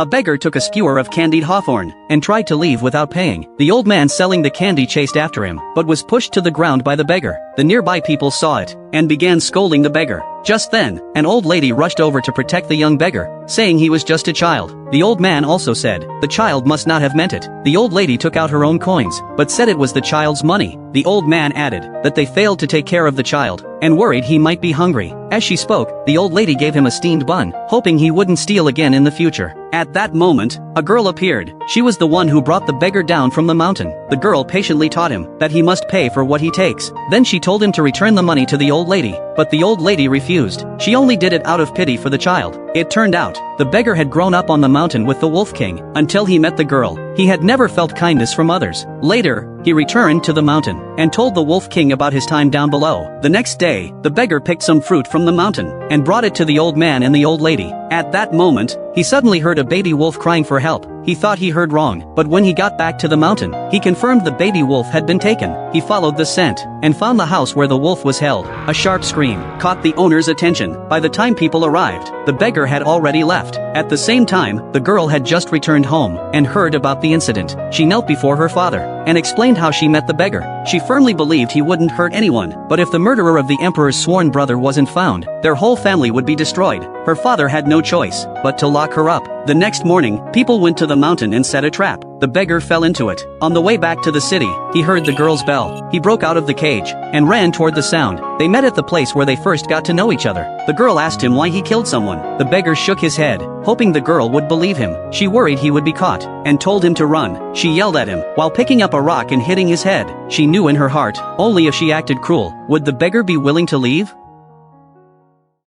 A beggar took a skewer of candied hawthorn and tried to leave without paying. The old man selling the candy chased after him, but was pushed to the ground by the beggar. The nearby people saw it and began scolding the beggar. Just then, an old lady rushed over to protect the young beggar, saying he was just a child. The old man also said, the child must not have meant it. The old lady took out her own coins, but said it was the child's money. The old man added that they failed to take care of the child and worried he might be hungry. As she spoke, the old lady gave him a steamed bun, hoping he wouldn't steal again in the future. At that moment, a girl appeared. She was the one who brought the beggar down from the mountain. The girl patiently taught him that he must pay for what he takes. Then she told him to return the money to the old lady, but the old lady refused. She only did it out of pity for the child. It turned out, the beggar had grown up on the mountain with the Wolf King until he met the girl. He had never felt kindness from others. Later, he returned to the mountain and told the Wolf King about his time down below. The next day, the beggar picked some fruit from the mountain and brought it to the old man and the old lady. At that moment, he suddenly heard a baby wolf crying for help. He thought he heard wrong, but when he got back to the mountain, he confirmed the baby wolf had been taken. He followed the scent and found the house where the wolf was held. A sharp scream caught the owner's attention. By the time people arrived, the beggar had already left. At the same time, the girl had just returned home and heard about the incident. She knelt before her father and explained how she met the beggar. She firmly believed he wouldn't hurt anyone, but if the murderer of the emperor's sworn brother wasn't found, their whole family would be destroyed. Her father had no choice but to lock her up. The next morning, people went to the mountain and set a trap. The beggar fell into it. On the way back to the city, he heard the girl's bell. He broke out of the cage and ran toward the sound. They met at the place where they first got to know each other. The girl asked him why he killed someone. The beggar shook his head, hoping the girl would believe him. She worried he would be caught and told him to run. She yelled at him while picking up a rock and hitting his head. She knew in her heart, only if she acted cruel would the beggar be willing to leave.